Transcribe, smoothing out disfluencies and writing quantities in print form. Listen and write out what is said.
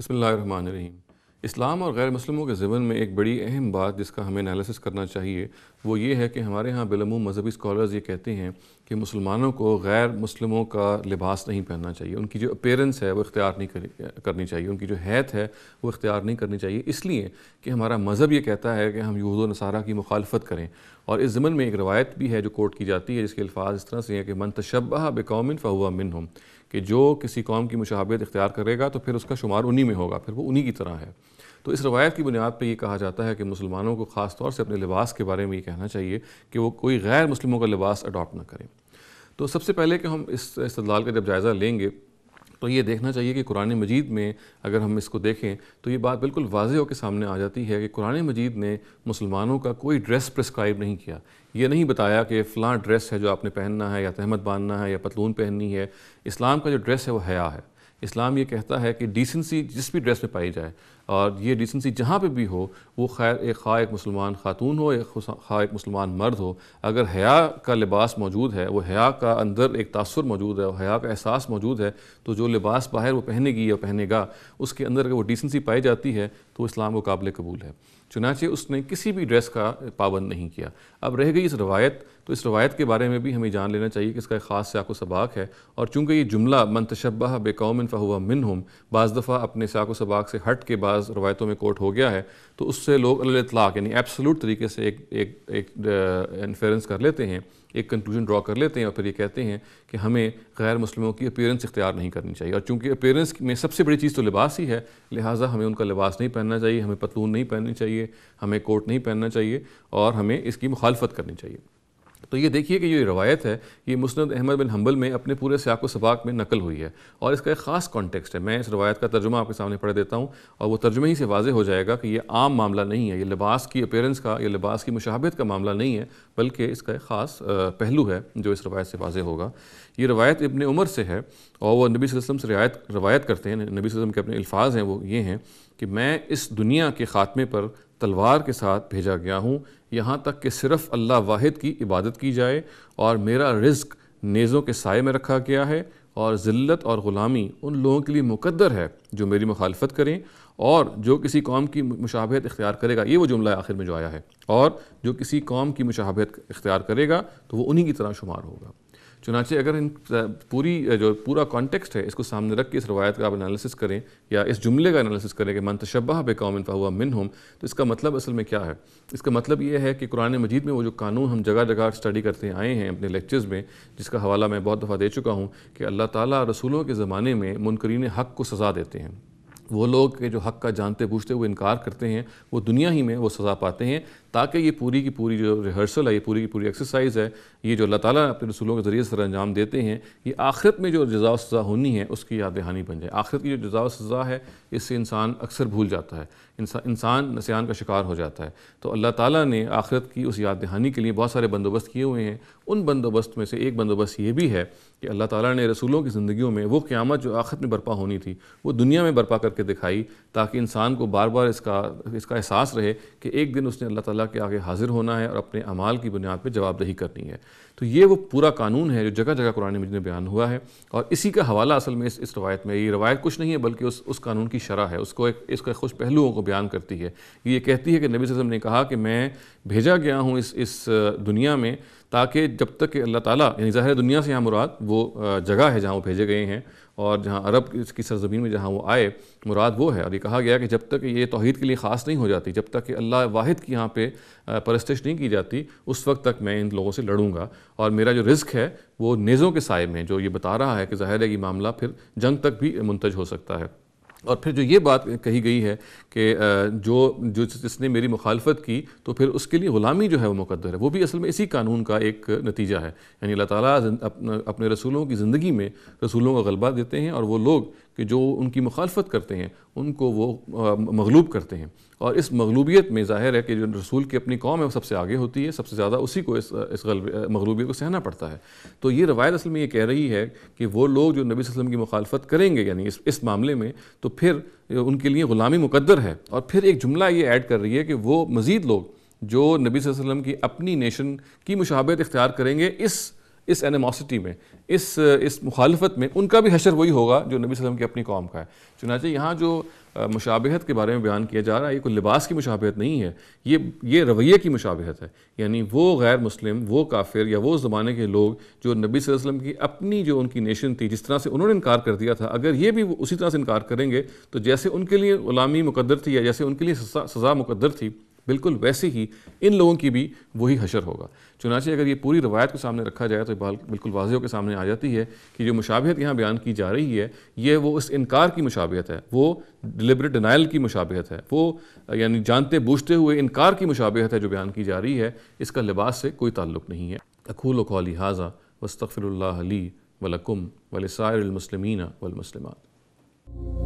بسم اللہ الرحمن الرحیم۔ اسلام اور غیر مسلموں کے ضمن میں ایک بڑی اہم بات جس کا ہمیں انالیسس کرنا چاہیے وہ یہ ہے کہ ہمارے ہاں بالعموم مذہبی اسکالرز یہ کہتے ہیں کہ مسلمانوں کو غیر مسلموں کا لباس نہیں پہننا چاہیے، ان کی جو اپیرنس ہے وہ اختیار نہیں کرنی چاہیے، ان کی جو حیت ہے وہ اختیار نہیں کرنی چاہیے، اس لیے کہ ہمارا مذہب یہ کہتا ہے کہ ہم یہود و نصارہ کی مخالفت کریں۔ اور اس ضمن میں ایک روایت بھی ہے جو کوٹ کی جاتی ہے جس کے الفاظ اس طرح سے ہیں کہ من تشبہ بقوم فہو منہم، کہ جو کسی قوم کی مشابہت اختیار کرے گا تو پھر اس کا شمار انہی میں ہوگا، پھر وہ انہی کی طرح ہے۔ تو اس روایت کی بنیاد پہ یہ کہا جاتا ہے کہ مسلمانوں کو خاص طور سے اپنے لباس کے بارے میں یہ کہنا چاہیے کہ وہ کوئی غیر مسلموں کا لباس اڈاپٹ نہ کریں۔ تو سب سے پہلے کہ ہم اس استدلال کا جب جائزہ لیں گے تو یہ دیکھنا چاہیے کہ قرآن مجید میں اگر ہم اس کو دیکھیں تو یہ بات بالکل واضح ہو کے سامنے آ جاتی ہے کہ قرآن مجید نے مسلمانوں کا کوئی ڈریس پرسکرائب نہیں کیا۔ یہ نہیں بتایا کہ فلاں ڈریس ہے جو آپ نے پہننا ہے یا تہمت باندھنا ہے یا پتلون پہننی ہے۔ اسلام کا جو ڈریس ہے وہ حیا ہے۔ اسلام یہ کہتا ہے کہ ڈیسنسی جس بھی ڈریس میں پائی جائے، اور یہ ڈیسنسی جہاں پہ بھی ہو، وہ خواہ ایک مسلمان خاتون ہو یا خواہ ایک مسلمان مرد ہو، اگر حیا کا لباس موجود ہے، وہ حیا کا اندر ایک تاثر موجود ہے، وہ حیا کا احساس موجود ہے، تو جو لباس باہر وہ پہنے گی یا پہنے گا اس کے اندر اگر وہ ڈیسنسی پائی جاتی ہے تو اسلام کو قابل قبول ہے۔ چنانچہ اس نے کسی بھی ڈریس کا پابند نہیں کیا۔ اب رہ گئی اس روایت، تو اس روایت کے بارے میں بھی ہمیں جان لینا چاہیے کہ اس کا ایک خاص سیاق و سباق ہے، اور چونکہ یہ جملہ من تشبہ بقوم فہو منہم بعض دفعہ اپنے سیاق و سباق سے ہٹ کے بعض روایتوں میں کوٹ ہو گیا ہے، تو اس سے لوگ علی الاطلاق یعنی ایبسولوٹ طریقے سے ایک انفیرنس کر لیتے ہیں، ایک کنکلوژن ڈرا کر لیتے ہیں، اور پھر یہ کہتے ہیں کہ ہمیں غیر مسلموں کی اپیرنس اختیار نہیں کرنی چاہیے، اور چونکہ اپیرنس میں سب سے بڑی چیز تو لباس ہی ہے، لہٰذا ہمیں ان کا لباس نہیں پہننا چاہیے، ہمیں پتلون نہیں پہننی چاہیے، ہمیں کوٹ نہیں پہننا چاہیے، اور ہمیں اس کی مخالفت کرنی چاہیے۔ تو یہ دیکھیے کہ یہ روایت ہے، یہ مسند احمد بن حنبل میں اپنے پورے سیاق و سباق میں نقل ہوئی ہے، اور اس کا ایک خاص کانٹیکسٹ ہے۔ میں اس روایت کا ترجمہ آپ کے سامنے پڑھ دیتا ہوں، اور وہ ترجمے ہی سے واضح ہو جائے گا کہ یہ عام معاملہ نہیں ہے، یہ لباس کی اپیرنس کا یا لباس کی مشابہت کا معاملہ نہیں ہے، بلکہ اس کا ایک خاص پہلو ہے جو اس روایت سے واضح ہوگا۔ یہ روایت ابن عمر سے ہے، اور وہ نبی صلی اللہ علیہ وسلم سے روایت کرتے ہیں۔ نبی صلی اللہ علیہ وسلم کے اپنے الفاظ ہیں وہ یہ ہیں کہ میں اس دنیا کے خاتمے پر تلوار کے ساتھ بھیجا گیا ہوں، یہاں تک کہ صرف اللہ واحد کی عبادت کی جائے، اور میرا رزق نیزوں کے سائے میں رکھا گیا ہے، اور ذلت اور غلامی ان لوگوں کے لیے مقدر ہے جو میری مخالفت کریں، اور جو کسی قوم کی مشابہت اختیار کرے گا، یہ وہ جملہ آخر میں جو آیا ہے، اور جو کسی قوم کی مشابہت اختیار کرے گا تو وہ انہی کی طرح شمار ہوگا۔ چنانچہ اگر پورا کانٹیکسٹ ہے اس کو سامنے رکھ کے اس روایت کا آپ انالیسس کریں، یا اس جملے کا انالیسس کریں کہ من تشبہ بقوم فہو منہم، تو اس کا مطلب اصل میں کیا ہے؟ اس کا مطلب یہ ہے کہ قرآن مجید میں وہ جو قانون ہم جگہ جگہ اسٹڈی کرتے آئے ہیں اپنے لیکچرز میں، جس کا حوالہ میں بہت دفعہ دے چکا ہوں کہ اللہ تعالیٰ رسولوں کے زمانے میں منکرین حق کو سزا دیتے ہیں۔ وہ لوگ کہ جو حق کا جانتے بوجھتے ہوئے انکار کرتے ہیں، وہ دنیا ہی میں وہ سزا پاتے ہیں، تاکہ یہ پوری کی پوری جو ریہرسل ہے، یہ پوری کی پوری ایکسرسائز ہے، یہ جو اللہ تعالیٰ اپنے رسولوں کے ذریعے سر انجام دیتے ہیں، یہ آخرت میں جو جزا و سزا ہونی ہے اس کی یاد دہانی بن جائے۔ آخرت کی جو جزا و سزا ہے اس سے انسان اکثر بھول جاتا ہے، انسان نسیان کا شکار ہو جاتا ہے۔ تو اللہ تعالیٰ نے آخرت کی اس یاد دہانی کے لیے بہت سارے بندوبست کیے ہوئے ہیں۔ ان بندوبست میں سے ایک بندوبست یہ بھی ہے کہ اللہ تعالیٰ نے رسولوں کی زندگیوں میں وہ قیامت جو آخرت میں برپا ہونی تھی وہ دنیا میں برپا کر کے دکھائی، تاکہ انسان کو بار بار اس کا احساس رہے کہ ایک دن اس نے اللہ تعالیٰ کے آگے حاضر ہونا ہے اور اپنے اعمال کی بنیاد پہ جواب دہی کرنی ہے۔ تو یہ وہ پورا قانون ہے جو جگہ جگہ قرآن مجید میں بیان ہوا ہے، اور اسی کا حوالہ اصل میں اس روایت میں، یہ روایت کچھ نہیں ہے بلکہ اس قانون کی شرح ہے، اس کے خوش پہلوؤں کو بیان کرتی ہے۔ یہ کہتی ہے کہ نبی صلی اللہ علیہ وسلم نے کہا کہ میں بھیجا گیا ہوں اس دنیا میں، تاکہ جب تک کہ اللہ تعالیٰ، یعنی ظاہر دنیا سے یہاں مراد وہ جگہ ہے جہاں وہ بھیجے گئے ہیں، اور جہاں عرب کی سرزمین میں جہاں وہ آئے مراد وہ ہے، اور یہ کہا گیا کہ جب تک یہ توحید کے لیے خاص نہیں ہو جاتی، جب تک کہ اللہ واحد کی یہاں پہ پرستش نہیں کی جاتی، اس وقت تک میں ان لوگوں سے لڑوں گا، اور میرا جو رزق ہے وہ نیزوں کے سائے میں، جو یہ بتا رہا ہے کہ ظاہر ہے یہ معاملہ پھر جنگ تک بھی منتج ہو سکتا ہے۔ اور پھر جو یہ بات کہی گئی ہے کہ جس نے میری مخالفت کی تو پھر اس کے لیے غلامی جو ہے وہ مقدر ہے، وہ بھی اصل میں اسی قانون کا ایک نتیجہ ہے۔ یعنی اللہ تعالیٰ اپنے رسولوں کی زندگی میں رسولوں کا غلبہ دیتے ہیں، اور وہ لوگ کہ جو ان کی مخالفت کرتے ہیں ان کو وہ مغلوب کرتے ہیں، اور اس مغلوبیت میں ظاہر ہے کہ جو رسول کی اپنی قوم ہے وہ سب سے آگے ہوتی ہے، سب سے زیادہ اسی کو اس مغلوبیت کو سہنا پڑتا ہے۔ تو یہ روایت اصل میں یہ کہہ رہی ہے کہ وہ لوگ جو نبی صلی اللہ علیہ وسلم کی مخالفت کریں گے یعنی اس معاملے میں، تو پھر ان کے لیے غلامی مقدر ہے۔ اور پھر ایک جملہ یہ ایڈ کر رہی ہے کہ وہ مزید لوگ جو نبی صلی اللہ علیہ وسلم کی اپنی نیشن کی مشابہت اختیار کریں گے اس اس اینیموسٹی میں، اس مخالفت میں ان کا بھی حشر وہی ہوگا جو نبی صلی اللہ علیہ وسلم کی اپنی قوم کا ہے۔ چنانچہ یہاں جو مشابہت کے بارے میں بیان کیا جا رہا ہے، یہ کوئی لباس کی مشابہت نہیں ہے، یہ رویے کی مشابہت ہے۔ یعنی وہ غیر مسلم، وہ کافر یا وہ زمانے کے لوگ جو نبی صلی اللہ علیہ وسلم کی اپنی جو ان کی نیشن تھی، جس طرح سے انہوں نے انکار کر دیا تھا، اگر یہ بھی اسی طرح سے انکار کریں گے تو جیسے ان کے لیے غلامی مقدر تھی یا جیسے ان کے لیے سزا مقدر تھی، بالکل ویسے ہی ان لوگوں کی بھی وہی حشر ہوگا۔ چنانچہ اگر یہ پوری روایت کو سامنے رکھا جائے تو بالکل واضح ہو کے سامنے آ جاتی ہے کہ جو مشابہت یہاں بیان کی جا رہی ہے، یہ وہ اس انکار کی مشابہت ہے، وہ ڈیلیبریٹ ڈینائل کی مشابہت ہے، وہ یعنی جانتے بوجھتے ہوئے انکار کی مشابہت ہے جو بیان کی جا رہی ہے، اس کا لباس سے کوئی تعلق نہیں ہے۔ اقول قولی ھذا واستغفر اللہ لی ولکم ولسائر المسلمین والمسلمات۔